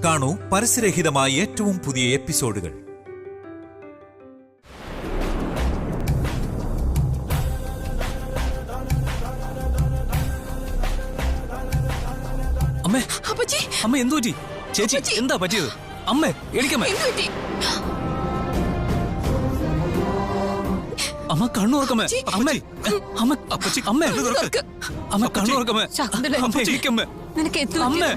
കാണൂ പരസ്യരഹിതമായ ഏറ്റവും പുതിയ എപ്പിസോഡുകൾ. അമ്മേ, അമ്മ എന്തു പറ്റി? ചേച്ചി എന്താ പറ്റിയത്? അമ്മേ എടിക്കമ്മേ. അമ്മ കണ്ണുറക്കമ്മേ. അമ്മേ അമ്മ അപ്പച്ചി അമ്മേ അമ്മ കണ്ണുറക്കമ്മേ. അമ്മ എടിക്കമ്മേ. അമ്മേ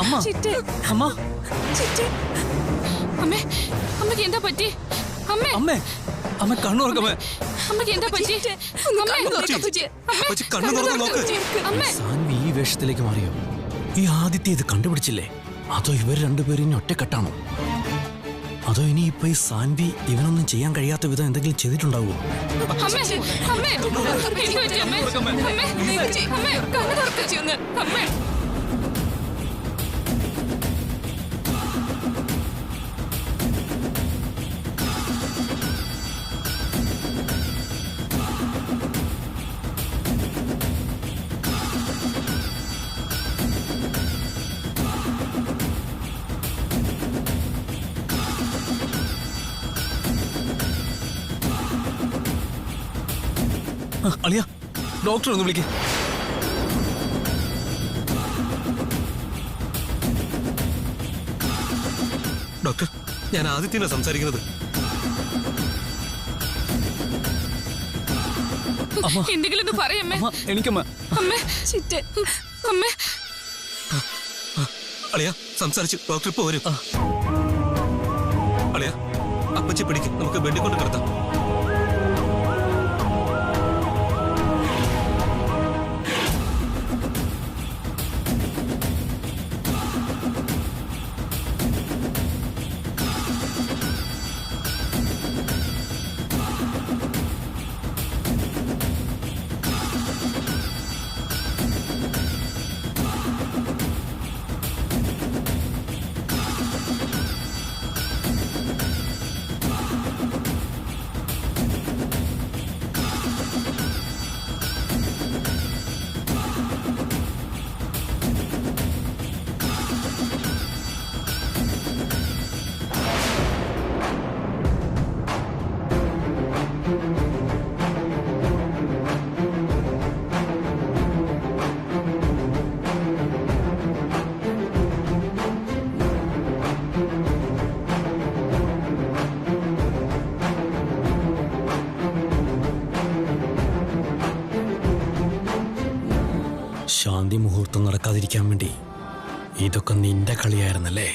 അമ്മ അമ്മ അമ്മേ, അമ്മക്ക് എന്താ പറ്റി? അമ്മേ അമ്മേ അമ്മ കണ്ണുറക്കമ്മേ. അമ്മക്ക് എന്താ പറ്റി? കണ്ണു തുറന്ന് നോക്ക്. സാൻവി ഈ വേഷത്തിലേക്ക് മാറിയോ? ഈ ആദിത്യ ഇത് കണ്ടുപിടിച്ചില്ലേ? അതോ ഇവർ രണ്ടുപേരും ഇനി ഒറ്റക്കെട്ടാണോ? അതോ ഇനി ഇപ്പൊ ഈ സാൻവി ഇവനൊന്നും ചെയ്യാൻ കഴിയാത്ത വിധം എന്തെങ്കിലും ചെയ്തിട്ടുണ്ടാവുമോ? അളിയ, ഡോക്ടർ ഒന്ന് വിളിക്കേ. ഡോക്ടർ, ഞാൻ ആദിത്യനാ സംസാരിക്കുന്നത്. എന്തെങ്കിലും ഒന്ന് പറയമ്മേ. എനിക്കമ്മ. അമ്മേ അമ്മേ. അളിയ സംസാരിച്ചു. ഡോക്ടർ ഇപ്പൊ വരും. അളിയ, അപ്പച്ചി പിടിക്കും. നമുക്ക് ബെഡിൽ കൊണ്ട് കിടത്താം. ശാന്തി മുഹൂർത്തം നടക്കാതിരിക്കാൻ വേണ്ടി ഇതൊക്കെ നിന്റെ കളിയായിരുന്നല്ലേ?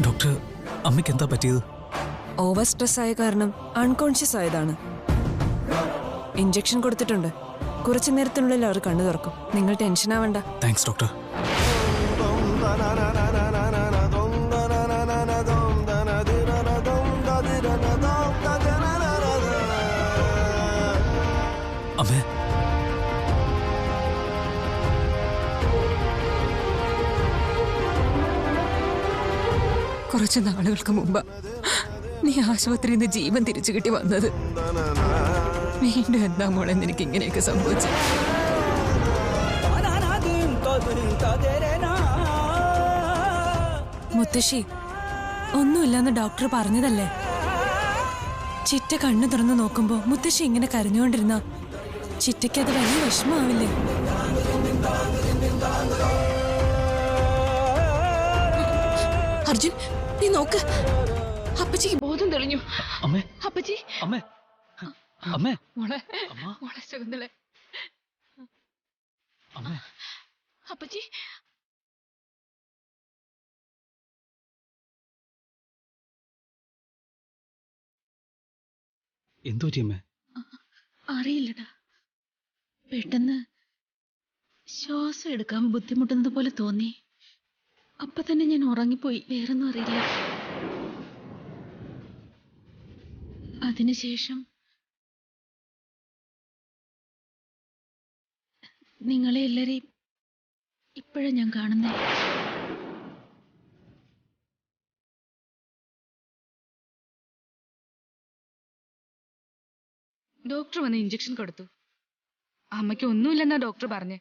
ഡോക്ടർ, അമ്മയ്ക്ക് എന്താ പറ്റിയത്? ഓവർ സ്ട്രെസ് ആയ കാരണം അൺകോൺഷ്യസ് ആയതാണ്. ഇഞ്ചക്ഷൻ കൊടുത്തിട്ടുണ്ട്. കുറച്ചു നേരത്തിനുള്ളിൽ അവർ കണ്ണു തുറക്കും. നിങ്ങൾ ടെൻഷൻ ആവണ്ട. Thanks doctor. അമ്മേ, കുറച്ചു നാളുകൾക്ക് മുമ്പ് നീ ആശുപത്രിയിൽ നിന്ന് ജീവൻ തിരിച്ചു കിട്ടി വന്നത്. വീണ്ടും എന്താ മോളെ നിനക്ക് ഇങ്ങനെയൊക്കെ സംഭവിച്ചു? മുത്തശ്ശി, ഒന്നുമില്ലെന്ന് ഡോക്ടർ പറഞ്ഞതല്ലേ. ചിറ്റ കണ്ണു തുറന്നു നോക്കുമ്പോ മുത്തശ്ശി ഇങ്ങനെ കരഞ്ഞുകൊണ്ടിരുന്ന ചിറ്റയ്ക്ക് അത് വലിയ വിഷമാവില്ലേ? അർജുൻ, നീ നോക്ക്. അപ്പച്ചിക്ക് ബോധം തെളിഞ്ഞു. അമ്മേ, അപ്പച്ചി. അമ്മേ, അമ്മേ, മോളെ മോളെ ശകുന്തളെ. അമ്മേ, അപ്പച്ചി. എന്തു പറ്റിയമ്മേ? അറിയില്ലടാ, പെട്ടെന്ന് ശ്വാസം എടുക്കാൻ ബുദ്ധിമുട്ടുന്നത് പോലെ തോന്നി. അപ്പൊ തന്നെ ഞാൻ ഉറങ്ങിപ്പോയി. വേറൊന്നും അറിയില്ല. അതിനുശേഷം നിങ്ങളെ എല്ലാരെയും ഇപ്പോഴാണ് ഞാൻ കാണുന്നത്. ഡോക്ടർ വന്ന് ഇഞ്ചക്ഷൻ കൊടുത്തു. അമ്മയ്ക്ക് ഒന്നുമില്ലെന്നാ ഡോക്ടർ പറഞ്ഞേ.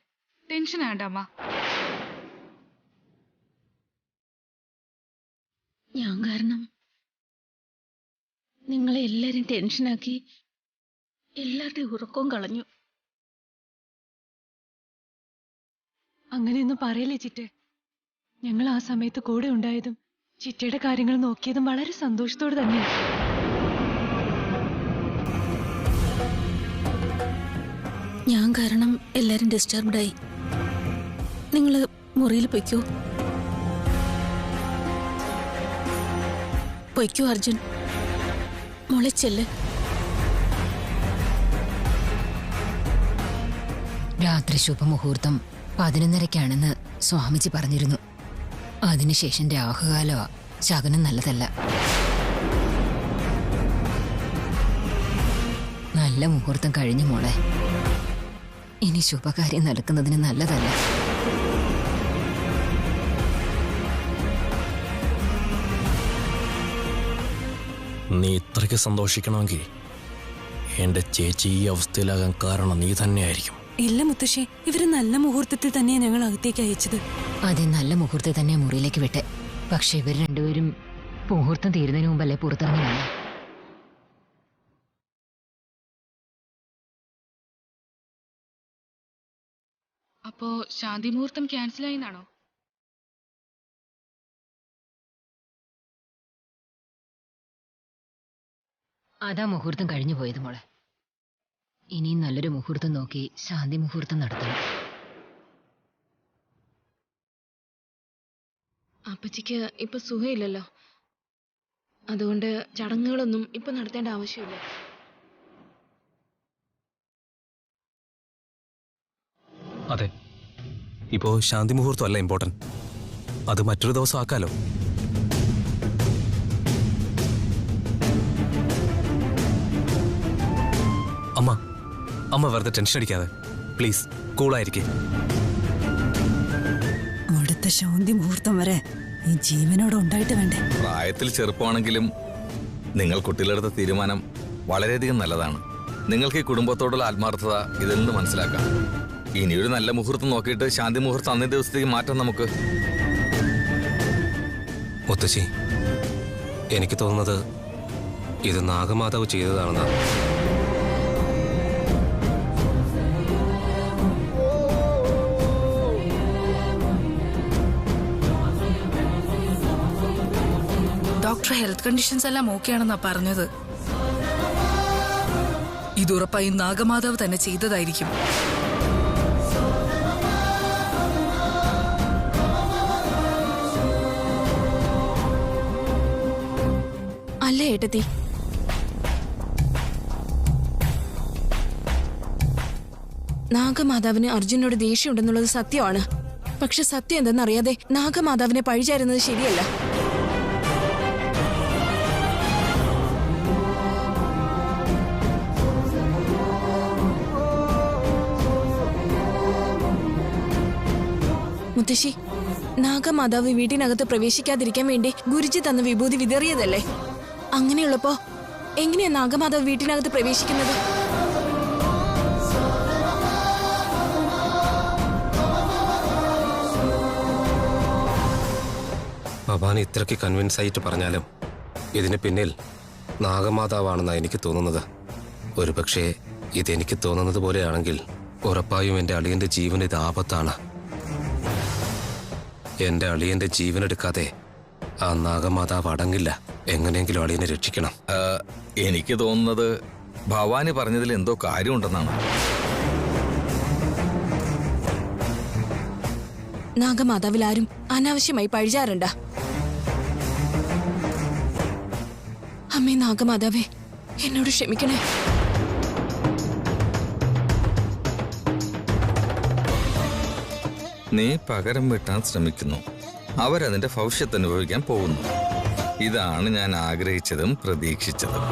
ടെൻഷൻ ആണ്ട അമ്മ. ഞാൻ കാരണം നിങ്ങളെ എല്ലാരും ടെൻഷനാക്കി എല്ലാവരുടെയും ഉറക്കവും കളഞ്ഞു. അങ്ങനെയൊന്നും പറയല്ലേ ചിറ്റേ. ഞങ്ങൾ ആ സമയത്ത് കൂടെ ഉണ്ടായതും ചിറ്റയുടെ കാര്യങ്ങൾ നോക്കിയതും വളരെ സന്തോഷത്തോടെ തന്നെയാണ്. ഞാൻ കാരണം എല്ലാരും ഡിസ്റ്റർബ്ഡായി. നിങ്ങൾ മുറിയിൽ പൊയ്ക്കോ. പൊയ്ക്കോ അർജുൻ. മോളെ ചെല്ല്. രാത്രി ശുഭമുഹൂർത്തം 11:30-ക്കാണെന്ന് സ്വാമിജി പറഞ്ഞിരുന്നു. അതിനുശേഷം രാഹുകാലമാ. ശകനം നല്ലതല്ല. നല്ല മുഹൂർത്തം കഴിഞ്ഞു മോളെ. ഇനി ശുഭകാര്യം നടക്കുന്നതിന് നല്ലതല്ല. നീ ഇത്രയ്ക്ക് സന്തോഷിക്കണമെങ്കിൽ എന്റെ ചേച്ചി ഈ അവസ്ഥയിലാകാൻ കാരണം നീ തന്നെയായിരിക്കും. ഇല്ല മുത്തശ്ശി, ഇവര് നല്ല മുഹൂർത്തത്തിൽ തന്നെയാണ് ഞങ്ങൾ അകത്തേക്ക് അയച്ചത്. അതെ, നല്ല മുഹൂർത്തം തന്നെ മുറിയിലേക്ക് വിട്ടെ. പക്ഷെ ഇവർ രണ്ടുപേരും മുഹൂർത്തം തീരുന്നതിന് മുമ്പല്ലേ പുറത്തിറങ്ങി വന്നെ. അപ്പോ ശാന്തി മുഹൂർത്തം ക്യാൻസൽ ആയിന്നാണോ? അതാ മുഹൂർത്തം കഴിഞ്ഞു പോയത് മോളെ. ഇനിയും നല്ലൊരു മുഹൂർത്തം നോക്കി ശാന്തി മുഹൂർത്തം നടത്തണം. അപ്പച്ചിക്ക് ഇപ്പൊ സുഖമില്ലല്ലോ. അതുകൊണ്ട് ചടങ്ങുകളൊന്നും ഇപ്പൊ നടത്തേണ്ട ആവശ്യമില്ല. അതെ, ഇപ്പോ ശാന്തി മുഹൂർത്തം അല്ല ഇമ്പോർട്ടന്റ്. അത് മറ്റൊരു ദിവസം ആക്കാലോ. അമ്മ വെറുതെ ടെൻഷൻ അടിക്കാതെ പ്ലീസ് കൂളായിരിക്കേ. അടുത്ത ശാന്തി മുഹൂർത്തം വരെ ഈ ജീവനോടെ ഉണ്ടായിട്ട് വേണ്ടേ? പ്രായത്തിൽ ചെറുപ്പമാണെങ്കിലും നിങ്ങൾ കുട്ടികളെടുത്ത തീരുമാനം വളരെയധികം നല്ലതാണ്. നിങ്ങൾക്ക് ഈ കുടുംബത്തോടുള്ള ആത്മാർത്ഥത ഇതിൽ നിന്ന് മനസ്സിലാക്കാം. ഇനിയൊരു നല്ല മുഹൂർത്തം നോക്കിയിട്ട് ശാന്തി മുഹൂർത്തം അന്നേ ദിവസത്തേക്ക് മാറ്റാം നമുക്ക്. മുത്തശ്ശി, എനിക്ക് തോന്നുന്നത് ഇത് നാഗമാതാവ് ചെയ്തതാണെന്നാണ്. ഡോക്ടർ ഹെൽത്ത് കണ്ടീഷൻസ് എല്ലാം ഓക്കെ ആണെന്നാ പറഞ്ഞത്. ഇത് ഉറപ്പായും നാഗമാതാവ് തന്നെ ചെയ്തതായിരിക്കും. അല്ല ഏട്ടത്തി, നാഗമാതാവിന് അർജുനോട് ദേഷ്യമുണ്ടെന്നുള്ളത് സത്യമാണ്. പക്ഷെ സത്യം എന്തെന്നറിയാതെ നാഗമാതാവിനെ പഴിചാരുന്നത് ശരിയല്ല. മുത്തശ്ശി, നാഗമാതാവ് വീട്ടിനകത്ത് പ്രവേശിക്കാതിരിക്കാൻ വേണ്ടി ഗുരുജി തന്ന വിഭൂതി വിതറിയതല്ലേ? അങ്ങനെയുള്ളപ്പോ എങ്ങനെയാ നാഗമാതാവ് വീട്ടിനകത്ത് പ്രവേശിക്കുന്നത്? ഭവാനി ഇത്രയ്ക്ക് കൺവിൻസ് ആയിട്ട് പറഞ്ഞാലും ഇതിന് പിന്നിൽ നാഗമാതാവാണെന്നാണ് എനിക്ക് തോന്നുന്നത്. ഒരുപക്ഷെ ഇതെനിക്ക് തോന്നുന്നത് പോലെയാണെങ്കിൽ ഉറപ്പായും എൻ്റെ അളിയൻ്റെ ജീവൻ ഇത് ആപത്താണ്. എൻ്റെ അളിയൻ്റെ ജീവനെടുക്കാതെ ആ നാഗമാതാവ് അടങ്ങില്ല. എങ്ങനെയെങ്കിലും അളിയനെ രക്ഷിക്കണം. എനിക്ക് തോന്നുന്നത് ഭവാനി പറഞ്ഞതിൽ എന്തോ കാര്യമുണ്ടെന്നാണ്. നാഗമാതാവിൽ ആരും അനാവശ്യമായി പഴിചാരണ്ട. അമ്മേ നാഗമാതാവേ, എന്നോട് ക്ഷമിക്കണേ. നീ പകരം വീട്ടാൻ ശ്രമിക്കുന്നു. അവരതിന്റെ ഭവിഷ്യത്ത് അനുഭവിക്കാൻ പോകുന്നു. ഇതാണ് ഞാൻ ആഗ്രഹിച്ചതും പ്രതീക്ഷിച്ചതും.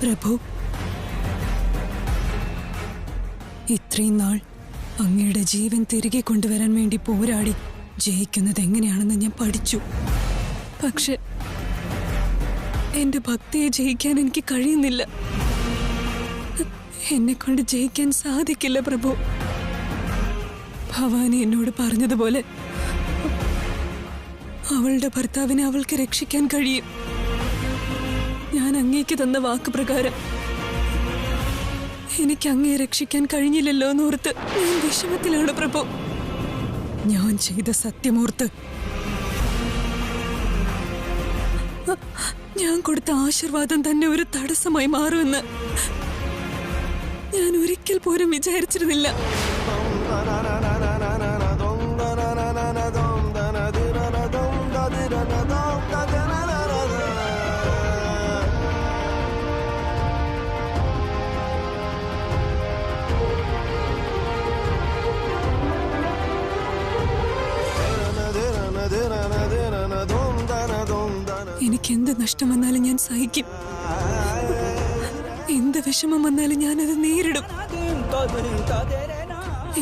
പ്രഭു, ഇത്രയും നാൾ അങ്ങയുടെ ജീവൻ തിരികെ കൊണ്ടുവരാൻ വേണ്ടി പോരാടി ജയിക്കുന്നത് എങ്ങനെയാണെന്ന് ഞാൻ പഠിച്ചു. പക്ഷെ എന്റെ ഭക്തിയെ ജയിക്കാൻ എനിക്ക് കഴിയുന്നില്ല. എന്നെ കൊണ്ട് ജയിക്കാൻ സാധിക്കില്ല പ്രഭു. ഭവാനി എന്നോട് പറഞ്ഞതുപോലെ അവളുടെ ഭർത്താവിനെ അവൾക്ക് രക്ഷിക്കാൻ കഴിയും. ഞാൻ അങ്ങേക്ക് തന്ന വാക്ക് പ്രകാരം എനിക്ക് അങ്ങയെ രക്ഷിക്കാൻ കഴിഞ്ഞില്ലല്ലോ എന്നോർത്ത് ഞാൻ വിഷമത്തിലാണ് പ്രഭു. ഞാൻ ചെയ്ത സത്യമോർത്ത് ഞാൻ കൊടുത്ത ആശീർവാദം തന്നെ ഒരു തടസ്സമായി മാറുമെന്ന് ഞാൻ ഒരിക്കൽ പോലും വിചാരിച്ചിരുന്നില്ല. എനിക്ക് എന്ത് നഷ്ടം വന്നാലും ഞാൻ സഹിക്കും. എന്ത് വിഷമം വന്നാലും ഞാനത് നേരിടും.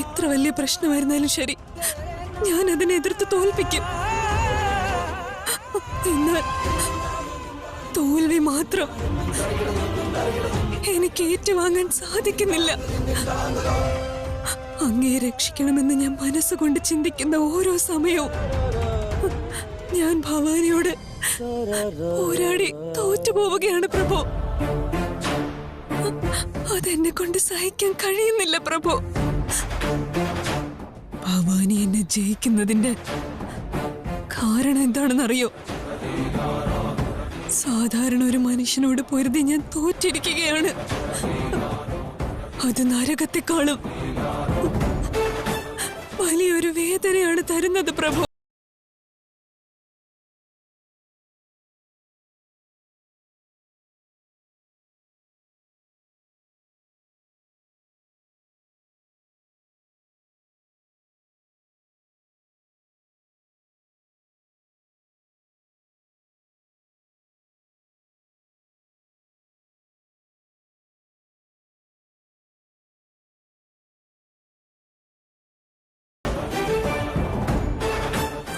എത്ര വലിയ പ്രശ്നമായിരുന്നാലും ശരി, ഞാൻ അതിനെ എതിർത്ത് തോൽപ്പിക്കും. എന്നാൽ തോൽവി മാത്രം എനിക്ക് ഏറ്റുവാങ്ങാൻ സാധിക്കുന്നില്ല. അങ്ങയെ രക്ഷിക്കണമെന്ന് ഞാൻ മനസ്സുകൊണ്ട് ചിന്തിക്കുന്ന ഓരോ സമയവും ഞാൻ ഭവാനിയോട് പോരാടി തോറ്റുപോവുകയാണ് പ്രഭു. അതെന്നെ കൊണ്ട് സഹിക്കാൻ കഴിയുന്നില്ല പ്രഭു. ഭവാനി എന്നെ ജയിക്കുന്നതിന്റെ കാരണം എന്താണെന്നറിയോ? സാധാരണ ഒരു മനുഷ്യനോട് പൊരുതി ഞാൻ തോറ്റിരിക്കുകയാണ്. അത് നരകത്തെക്കാളും വലിയൊരു വേദനയാണ് തരുന്നത് പ്രഭു.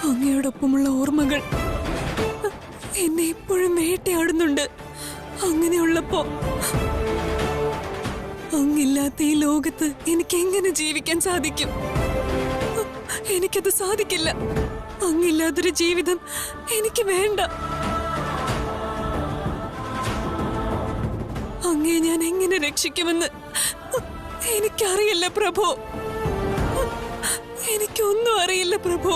അങ്ങയോടൊപ്പമുള്ള ഓർമ്മകൾ എന്നെ ഇപ്പോഴും വേട്ടയാടുന്നുണ്ട്. അങ്ങനെയുള്ളപ്പോ അങ്ങില്ലാത്ത ഈ ലോകത്ത് എനിക്ക് എങ്ങനെ ജീവിക്കാൻ സാധിക്കും? എനിക്കത് സാധിക്കില്ല. അങ്ങില്ലാത്തൊരു ജീവിതം എനിക്ക് വേണ്ട. അങ്ങയെ ഞാൻ എങ്ങനെ രക്ഷിക്കുമെന്ന് എനിക്കറിയില്ല പ്രഭു. എനിക്കൊന്നും അറിയില്ല പ്രഭു.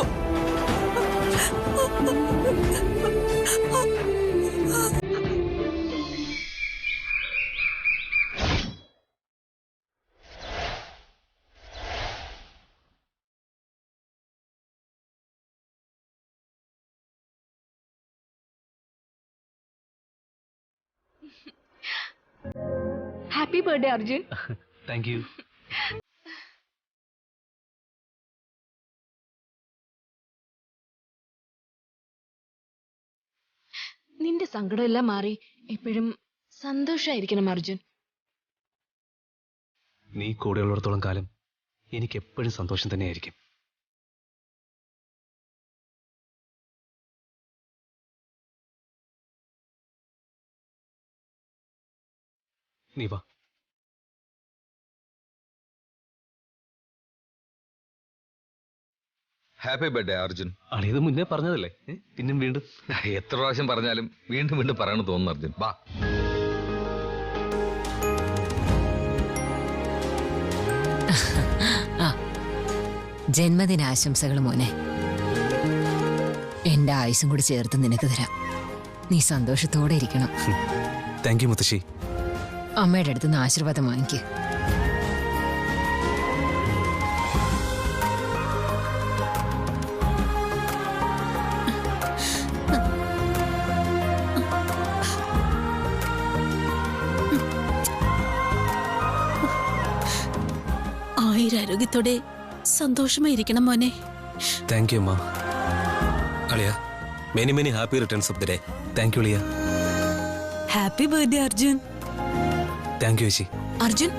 Happy birthday Arjun. Thank you. നിന്റെ സങ്കടമെല്ലാം മാറി എപ്പോഴും സന്തോഷായിരിക്കണം അർജുൻ. നീ കൂടെയുള്ളിടത്തോളം കാലം എനിക്ക് എപ്പോഴും സന്തോഷം തന്നെയായിരിക്കും. നീ വാ. Happy birthday Arjun. അളിയത് മുന്നേ പറഞ്ഞതല്ലേ, പിന്നും വീണ്ടും എത്ര പ്രാവശ്യം പറഞ്ഞാലും വീണ്ടും വീണ്ടും പറയണമെന്ന് തോന്നുന്നു അർജുൻ. വാ. ജന്മദിനാശംസകൾ മോനെ. എന്റെ ആയുസും കൂടി ചേർത്ത് നിനക്ക് തരാം. നീ സന്തോഷത്തോടെ ഇരിക്കണം. താങ്ക് യു മുത്തശ്ശി. അമ്മയുടെ അടുത്ത് നിന്ന് ആശീർവാദം വാങ്ങിക്ക്. ആരോഗ്യത്തോടെ സന്തോഷമായിരിക്കണം മോനെ. താങ്ക് യു അമ്മ. അളിയ, many many happy returns of the day. Thank you അളിയ. Happy birthday Arjun. Thank you ചേച്ചി. അർജുൻ,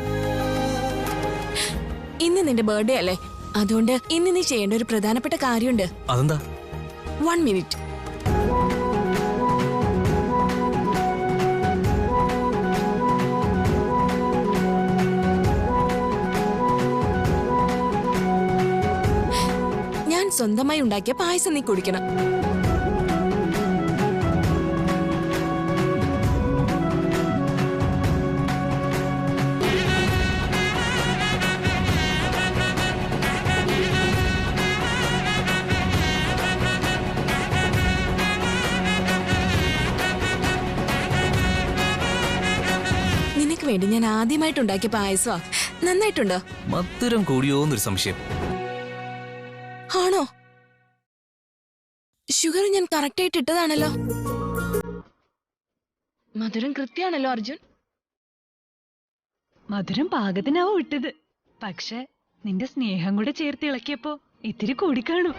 ഇന്ന് നിന്റെ ബർത്ത്ഡേ അല്ലേ? അതുകൊണ്ട് ഇന്ന് നീ ചെയ്യേണ്ട ഒരു പ്രധാനപ്പെട്ട കാര്യമുണ്ട്. അതെന്താ? 1 മിനിറ്റ്. ഞാൻ സ്വന്തമായി ഉണ്ടാക്കിയ പായസം നീ കുടിക്കണം. നിനക്ക് വേണ്ടി ഞാൻ ആദ്യമായിട്ടുണ്ടാക്കിയ പായസമാ. നന്നായിട്ടുണ്ടോ? മധുരം കൂടിയോന്നൊരു സംശയം. ആണോ? ഷുഗർ ഞാൻ കറക്റ്റ് ആയിട്ട് ഇട്ടതാണല്ലോ. മധുരം കൃത്യാണല്ലോ അർജുൻ. മധുരം പാകത്തിനാവും ഇട്ടത്. പക്ഷെ നിന്റെ സ്നേഹം കൂടെ ചേർത്ത് ഇളക്കിയപ്പോ ഇത്തിരി കൂടിക്കാണു.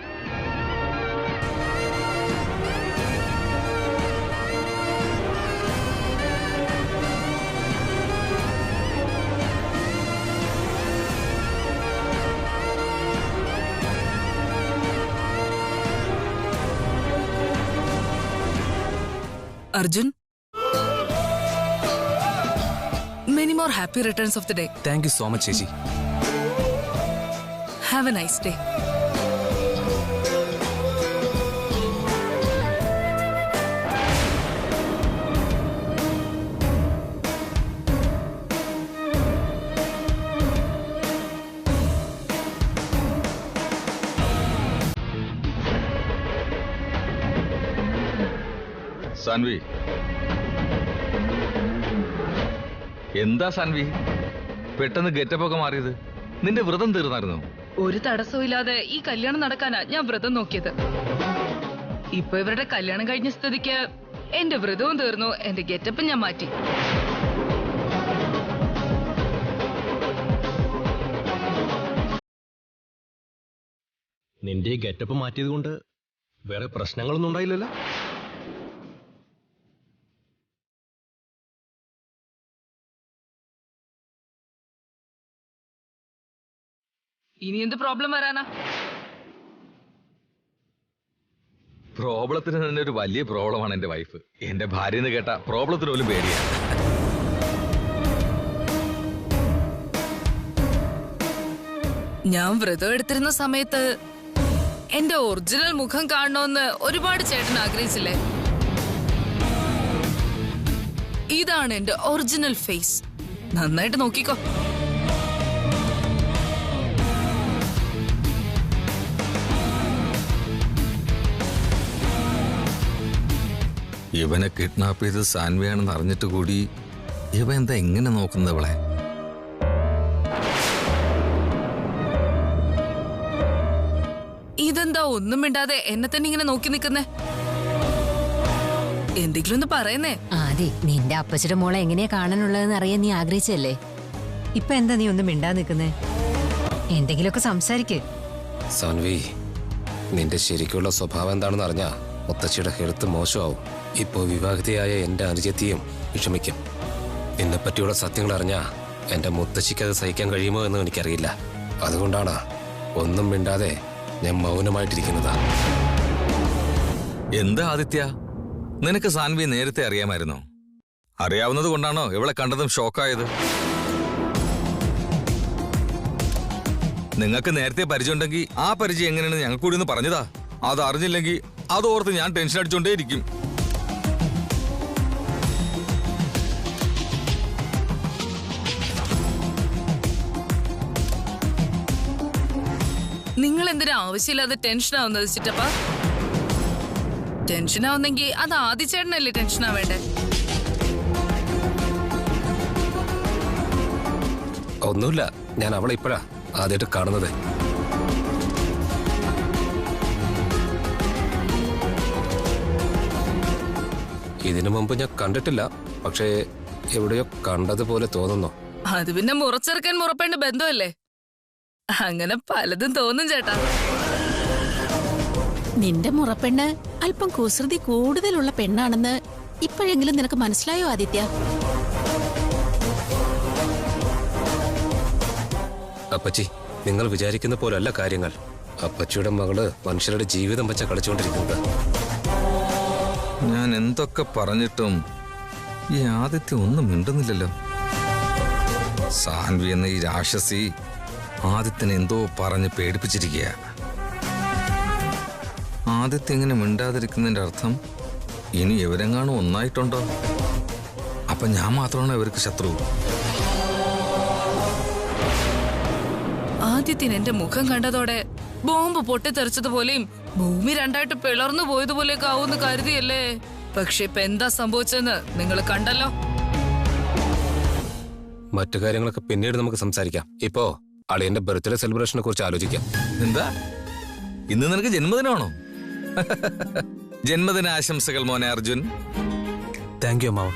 Arjun, many more happy returns of the day. Thank you so much ചേച്ചി. Have a nice day. Saanvi, എന്താ സാൻവി പെട്ടെന്ന് ഗെറ്റപ്പ് ഒക്കെ മാറിയത്? നിന്റെ വ്രതം തീർന്നായിരുന്നു? ഒരു തടസ്സവും ഇല്ലാതെ ഈ കല്യാണം നടക്കാനാ ഞാൻ വ്രതം നോക്കിയത്. ഇപ്പൊ ഇവരുടെ കല്യാണം കഴിഞ്ഞ സ്ഥിതിക്ക് എന്റെ വ്രതവും തീർന്നു, എന്റെ ഗെറ്റപ്പും ഞാൻ മാറ്റി. നിന്റെ ഗെറ്റപ്പ് മാറ്റിയത് കൊണ്ട് വേറെ പ്രശ്നങ്ങളൊന്നും ഉണ്ടായില്ലല്ലോ? ഇനി എന്ത് പ്രോബ്ലം വരാനാ? പ്രോബ്ലത്തിന് തന്നെ ഒരു വലിയ പ്രോബ്ലമാണ് എന്റെ വൈഫ്. എന്റെ ഭാര്യ എന്ന് കേട്ട പ്രോബ്ലത്തിന് പോലും പേടിയാണ്. ഞാൻ വ്രതം എടുത്തിരുന്ന സമയത്ത് എന്റെ ഒറിജിനൽ മുഖം കാണണമെന്ന് ഒരുപാട് ചേട്ടൻ ആഗ്രഹിച്ചില്ലേ? ഇതാണ് എന്റെ ഒറിജിനൽ ഫേസ്. നന്നായിട്ട് നോക്കിക്കോ. ഇവനെ കിഡ്നാപ്പ് ചെയ്ത് സാൻവിയാണെന്ന് അറിഞ്ഞിട്ട് കൂടി ഇവ എന്താ എങ്ങനെ നോക്കുന്നവളെ? ഇതെന്താ ഒന്നും മിണ്ടാതെ എന്നെ തന്നെ ഇങ്ങനെ നോക്കി നിൽക്കുന്നേ? എന്തെങ്കിലും ഒന്ന് പറയുന്നേ. ആദി, നിന്റെ അപ്പച്ചിയുടെ മോളെ എങ്ങനെയാ കാണാനുള്ളതെന്ന് അറിയാൻ നീ ആഗ്രഹിച്ചല്ലേ? ഇപ്പൊ എന്താ നീ ഒന്നും മിണ്ടാ നിൽക്കുന്നേ? എന്തെങ്കിലുമൊക്കെ സംസാരിക്ക്. സാൻവി, നിന്റെ ശരിക്കുള്ള സ്വഭാവം എന്താണെന്ന് അറിഞ്ഞാ മുത്തശ്ശിയുടെ ഹെൽത്ത് മോശമാവും. ഇപ്പോ വിവാഹിതയായ എന്റെ അനുജത്തിയും വിഷമിക്കും. നിന്നെ പറ്റിയുള്ള സത്യങ്ങൾ അറിഞ്ഞാ എന്റെ മുത്തശ്ശിക്ക് അത് സഹിക്കാൻ കഴിയുമോ എന്ന് എനിക്കറിയില്ല. അതുകൊണ്ടാണ് ഒന്നും മിണ്ടാതെ ഞാൻ മൗനമായിട്ടിരിക്കുന്നത്. എന്താ ആദിത്യ, നിനക്ക് സാൻവി നേരത്തെ അറിയാമായിരുന്നോ? അറിയാവുന്നത് കൊണ്ടാണോ ഇവളെ കണ്ടതും ഷോക്കായത്? നിങ്ങൾക്ക് നേരത്തെ പരിചയം ഉണ്ടെങ്കിൽ ആ പരിചയം എങ്ങനെയാണെന്ന് ഞങ്ങൾക്ക് കൂടി ഒന്ന് പറഞ്ഞതാ. അത് അറിഞ്ഞില്ലെങ്കിൽ അതോർത്ത് ഞാൻ ടെൻഷൻ അടിച്ചോണ്ടേയിരിക്കും. നിങ്ങൾ എന്തിനാ ആവശ്യമില്ലാതെ ടെൻഷൻ ആവുന്നത് ചിറ്റപ്പ? ടെൻഷൻ ആവുന്നെങ്കിൽ അത് ആദിച്ചേട്ടനല്ലേ ടെൻഷൻ ആവേണ്ടേ? ഒന്നുമില്ല, ഞാൻ അവളെ ഇപ്പോഴാ ആദ്യമായിട്ട് കാണുന്നത്. ഇതിനു മുമ്പ് ഞാൻ കണ്ടിട്ടില്ല, പക്ഷേ എവിടെയോ കണ്ടതുപോലെ തോന്നുന്നു. അത് പിന്നെ മുറച്ചെറുക്കാൻ മുറപ്പേണ്ട ബന്ധമല്ലേ, അങ്ങനെ പലതും തോന്നും ചേട്ടാ. നിന്റെ മുറപ്പെണ്ണ് അല്പം കുസൃതി കൂടുതലുള്ള പെണ്ണാണെന്ന് ഇപ്പോഴെങ്കിലും നിനക്ക് മനസ്സിലായോ ആദിത്യ? അപ്പച്ചി, നിങ്ങൾ വിചാരിക്കുന്ന പോലല്ല കാര്യങ്ങൾ. അപ്പച്ചിയുടെ മകള് മനുഷ്യരുടെ ജീവിതം വെച്ച കളിച്ചുകൊണ്ടിരിക്കുന്നത്. ഞാൻ എന്തൊക്കെ പറഞ്ഞിട്ടും ഈ ആദിത്യം ഒന്നും മിണ്ടുന്നില്ലല്ലോ. സാൻവി എന്ന ഈ രാക്ഷസി ആദിത്യനെ എന്തോ പറഞ്ഞ് പേടിപ്പിച്ചിരിക്കുക. ആദിത്യം ഇങ്ങനെ മിണ്ടാതിരിക്കുന്നതിന്റെ അർത്ഥം ഇനി എവരെങ്ങാനും ഒന്നായിട്ടുണ്ടോ? അപ്പൊ ഞാൻ മാത്രമാണ് ഇവർക്ക് ശത്രു. ആദ്യത്തിന് എന്റെ മുഖം കണ്ടതോടെ ബോംബ് പൊട്ടിത്തെറിച്ചതുപോലെയും ഭൂമി രണ്ടായിട്ട് പിളർന്നു പോയതുപോലെയൊക്കെ ആവുമെന്ന് കരുതിയല്ലേ. പക്ഷെ ഇപ്പൊ എന്താ സംഭവിച്ചെന്ന് നിങ്ങൾ കണ്ടല്ലോ. മറ്റു കാര്യങ്ങളൊക്കെ പിന്നീട് നമുക്ക് സംസാരിക്കാം. ഇപ്പോ അളിയന്റെ ബർത്ത്ഡേ സെലിബ്രേഷനെ കുറിച്ച് ആലോചിക്കാം. എന്താ, ഇന്ന് നിനക്ക് ജന്മദിനമാണോ? ജന്മദിന ആശംസകൾ മോനെ അർജുൻ. താങ്ക് യു അമ്മാവ.